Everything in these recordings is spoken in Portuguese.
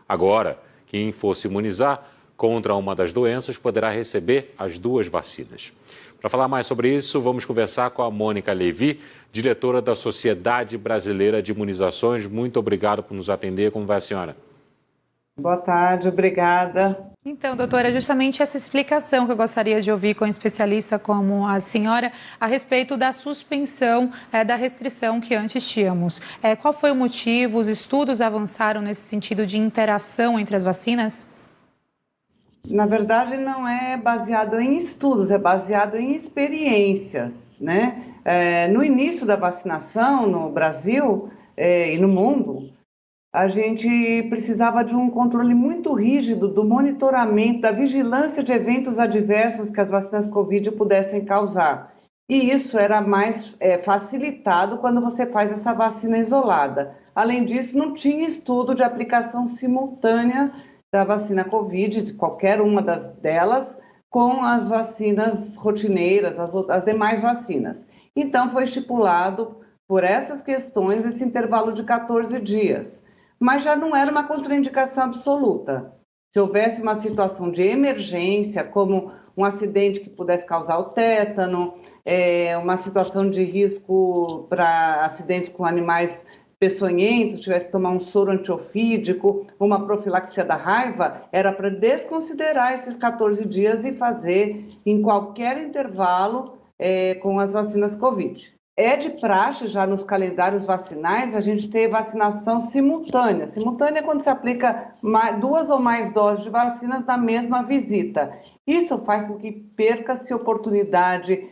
Agora, quem for se imunizar contra uma das doenças poderá receber as duas vacinas. Para falar mais sobre isso, vamos conversar com a Mônica Levi, diretora da Sociedade Brasileira de Imunizações. Muito obrigado por nos atender. Como vai a senhora? Boa tarde, obrigada. Então, doutora, justamente essa explicação que eu gostaria de ouvir com um especialista como a senhora a respeito da suspensão da restrição que antes tínhamos. Qual foi o motivo? Os estudos avançaram nesse sentido de interação entre as vacinas? Na verdade, não é baseado em estudos, é baseado em experiências, né? No início da vacinação no Brasil e no mundo, a gente precisava de um controle muito rígido do monitoramento, da vigilância de eventos adversos que as vacinas Covid pudessem causar. E isso era mais facilitado quando você faz essa vacina isolada. Além disso, não tinha estudo de aplicação simultânea da vacina Covid, de qualquer uma delas, com as vacinas rotineiras, as demais vacinas. Então, foi estipulado, por essas questões, esse intervalo de 14 dias. Mas já não era uma contraindicação absoluta. Se houvesse uma situação de emergência, como um acidente que pudesse causar o tétano, uma situação de risco para acidentes com animais peçonhentos, tivesse que tomar um soro antiofídico, uma profilaxia da raiva, era para desconsiderar esses 14 dias e fazer em qualquer intervalo com as vacinas Covid. É de praxe já nos calendários vacinais a gente ter vacinação simultânea. Simultânea é quando se aplica duas ou mais doses de vacinas na mesma visita. Isso faz com que perca-se oportunidade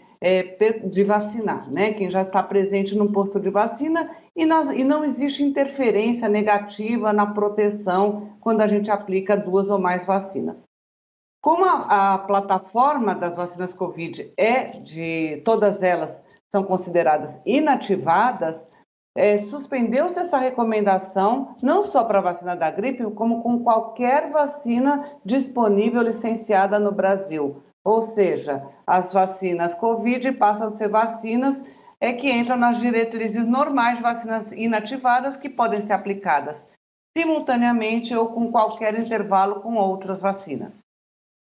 de vacinar, né? Quem já está presente num posto de vacina e não existe interferência negativa na proteção quando a gente aplica duas ou mais vacinas. Como a plataforma das vacinas Covid todas elas são consideradas inativadas, suspendeu-se essa recomendação, não só para a vacina da gripe, como com qualquer vacina disponível licenciada no Brasil. Ou seja, as vacinas Covid passam a ser vacinas que entram nas diretrizes normais de vacinas inativadas que podem ser aplicadas simultaneamente ou com qualquer intervalo com outras vacinas.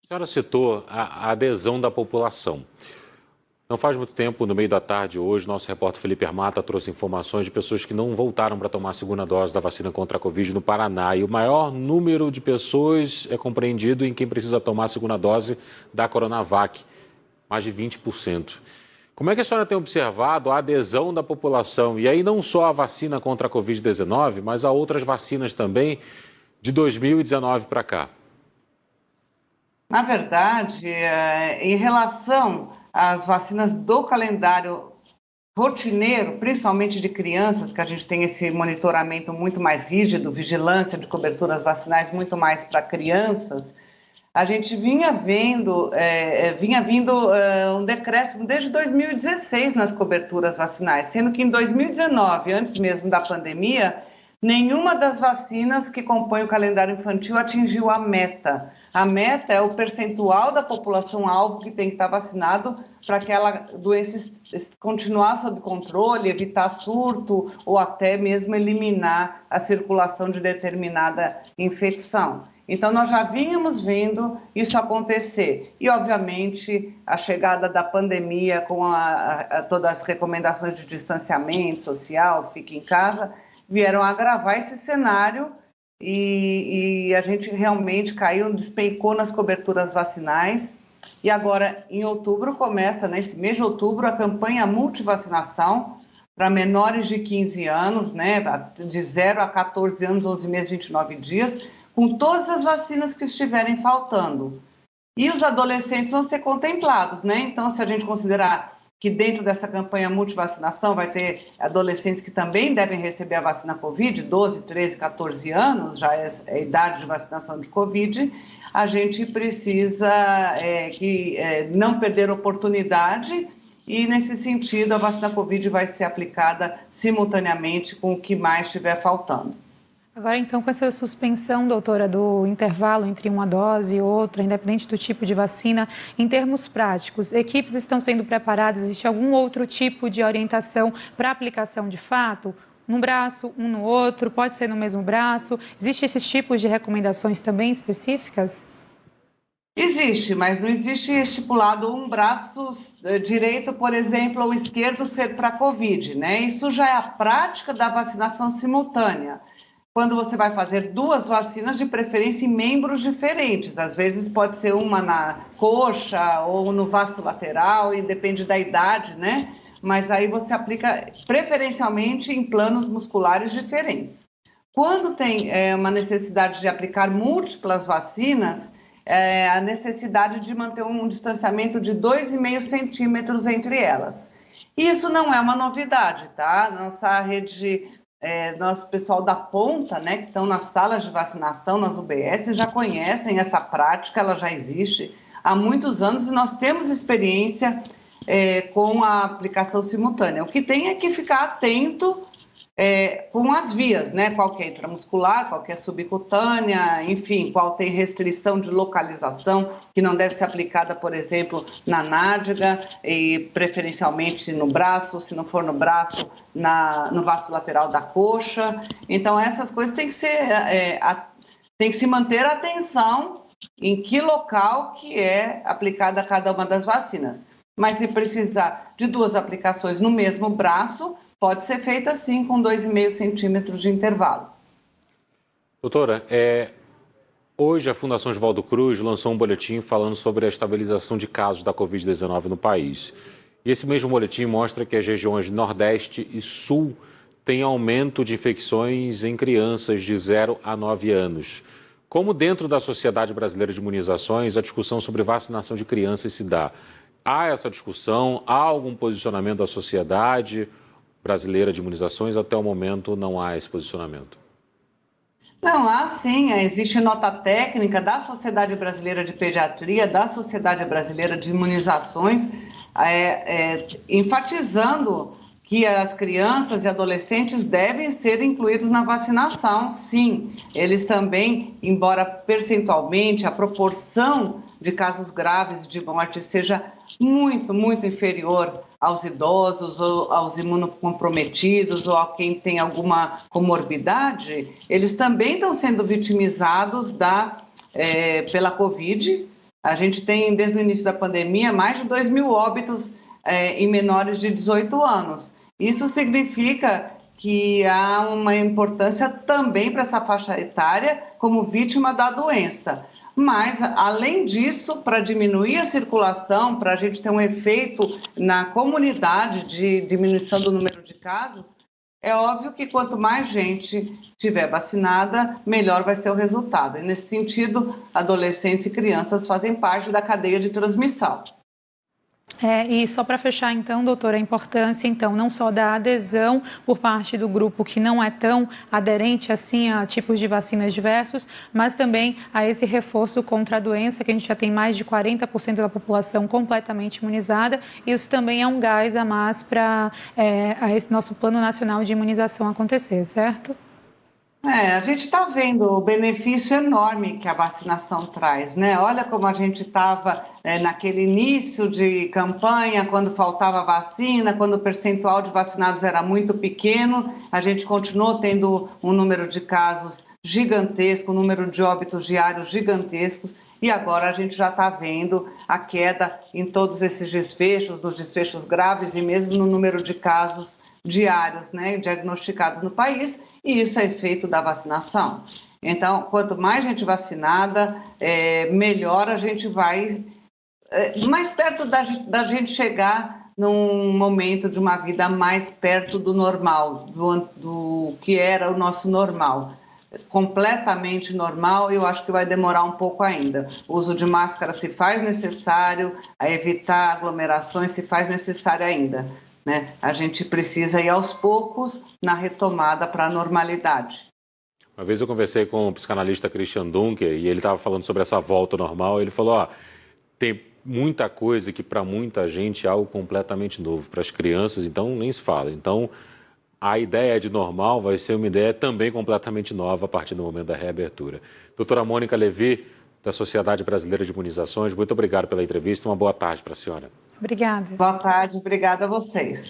A senhora citou a adesão da população. Não faz muito tempo, no meio da tarde hoje, nosso repórter Felipe Armata trouxe informações de pessoas que não voltaram para tomar a segunda dose da vacina contra a Covid no Paraná. E o maior número de pessoas é compreendido em quem precisa tomar a segunda dose da Coronavac, mais de 20%. Como é que a senhora tem observado a adesão da população? E aí não só a vacina contra a Covid-19, mas a outras vacinas também de 2019 para cá? Na verdade, em relação às vacinas do calendário rotineiro, principalmente de crianças, que a gente tem esse monitoramento muito mais rígido, vigilância de coberturas vacinais muito mais para crianças, a gente vinha vindo um decréscimo desde 2016 nas coberturas vacinais, sendo que em 2019, antes mesmo da pandemia, nenhuma das vacinas que compõem o calendário infantil atingiu a meta. A meta é o percentual da população-alvo que tem que estar vacinado para aquela doença continuar sob controle, evitar surto ou até mesmo eliminar a circulação de determinada infecção. Então, nós já vínhamos vendo isso acontecer. E, obviamente, a chegada da pandemia com todas as recomendações de distanciamento social, fique em casa, vieram agravar esse cenário e a gente realmente despencou nas coberturas vacinais. E agora, em outubro, começa, nesse mês de outubro, a campanha multivacinação para menores de 15 anos, né, de 0 a 14 anos, 11 meses, 29 dias, com todas as vacinas que estiverem faltando. E os adolescentes vão ser contemplados, né? Então, se a gente considerar que dentro dessa campanha multivacinação vai ter adolescentes que também devem receber a vacina Covid, 12, 13, 14 anos, já é a idade de vacinação de Covid, a gente precisa não perder oportunidade e, nesse sentido, a vacina Covid vai ser aplicada simultaneamente com o que mais estiver faltando. Agora, então, com essa suspensão, doutora, do intervalo entre uma dose e outra, independente do tipo de vacina, em termos práticos, equipes estão sendo preparadas? Existe algum outro tipo de orientação para aplicação de fato? num braço, um no outro, pode ser no mesmo braço? Existem esses tipos de recomendações também específicas? Existe, mas não existe estipulado um braço direito, por exemplo, ou esquerdo ser para a Covid, né? Isso já é a prática da vacinação simultânea. Quando você vai fazer duas vacinas, de preferência em membros diferentes. Às vezes pode ser uma na coxa ou no vasto lateral, e depende da idade, né? Mas aí você aplica preferencialmente em planos musculares diferentes. Quando tem uma necessidade de aplicar múltiplas vacinas, a necessidade de manter um distanciamento de 2,5 centímetros entre elas. Isso não é uma novidade, tá? Nossa rede, nosso pessoal da ponta, né, que estão nas salas de vacinação, nas UBS, já conhecem essa prática, ela já existe há muitos anos e nós temos experiência com a aplicação simultânea. O que tem é que ficar atento com as vias, né? Qual que é intramuscular, qual que é subcutânea, enfim, qual tem restrição de localização, que não deve ser aplicada, por exemplo, na nádega e preferencialmente no braço, se não for no braço, no vasto lateral da coxa. Então, essas coisas tem que se manter a atenção em que local que é aplicada cada uma das vacinas. Mas se precisar de duas aplicações no mesmo braço, pode ser feita sim com 2,5 centímetros de intervalo. Doutora, hoje a Fundação Oswaldo Cruz lançou um boletim falando sobre a estabilização de casos da Covid-19 no país. E esse mesmo boletim mostra que as regiões Nordeste e Sul têm aumento de infecções em crianças de 0 a 9 anos. Como dentro da Sociedade Brasileira de Imunizações a discussão sobre vacinação de crianças se dá? Há essa discussão? Há algum posicionamento da Sociedade Brasileira de Imunizações? Até o momento não há esse posicionamento. Não, há sim, existe nota técnica da Sociedade Brasileira de Pediatria, da Sociedade Brasileira de Imunizações, enfatizando que as crianças e adolescentes devem ser incluídos na vacinação, sim. Eles também, embora percentualmente a proporção de casos graves de morte seja muito, muito inferior aos idosos ou aos imunocomprometidos ou a quem tem alguma comorbidade, eles também estão sendo vitimizados pela Covid. A gente tem, desde o início da pandemia, mais de 2.000 óbitos em menores de 18 anos. Isso significa que há uma importância também para essa faixa etária como vítima da doença. Mas, além disso, para diminuir a circulação, para a gente ter um efeito na comunidade de diminuição do número de casos, é óbvio que quanto mais gente tiver vacinada, melhor vai ser o resultado. E, nesse sentido, adolescentes e crianças fazem parte da cadeia de transmissão. E só para fechar, então, doutora, a importância, então, não só da adesão por parte do grupo que não é tão aderente, assim, a tipos de vacinas diversos, mas também a esse reforço contra a doença, que a gente já tem mais de 40% da população completamente imunizada. Isso também é um gás a mais para esse nosso Plano Nacional de Imunização acontecer, certo? A gente está vendo o benefício enorme que a vacinação traz, né? Olha como a gente estava naquele início de campanha, quando faltava vacina, quando o percentual de vacinados era muito pequeno, a gente continuou tendo um número de casos gigantesco, um número de óbitos diários gigantescos, e agora a gente já está vendo a queda em todos esses desfechos, dos desfechos graves e mesmo no número de casos diários, né, diagnosticados no país. E isso é efeito da vacinação. Então, quanto mais gente vacinada, melhor a gente vai, mais perto da gente chegar num momento de uma vida mais perto do normal, do que era o nosso normal. Completamente normal, eu acho que vai demorar um pouco ainda. O uso de máscara se faz necessário, evitar aglomerações se faz necessário ainda. Né? A gente precisa ir aos poucos na retomada para a normalidade. Uma vez eu conversei com o psicanalista Christian Dunker e ele estava falando sobre essa volta ao normal. Ele falou, tem muita coisa que para muita gente é algo completamente novo. Para as crianças, então, nem se fala. Então, a ideia de normal vai ser uma ideia também completamente nova a partir do momento da reabertura. Doutora Mônica Levi, da Sociedade Brasileira de Imunizações, muito obrigado pela entrevista. Uma boa tarde para a senhora. Obrigada. Boa tarde, obrigada a vocês.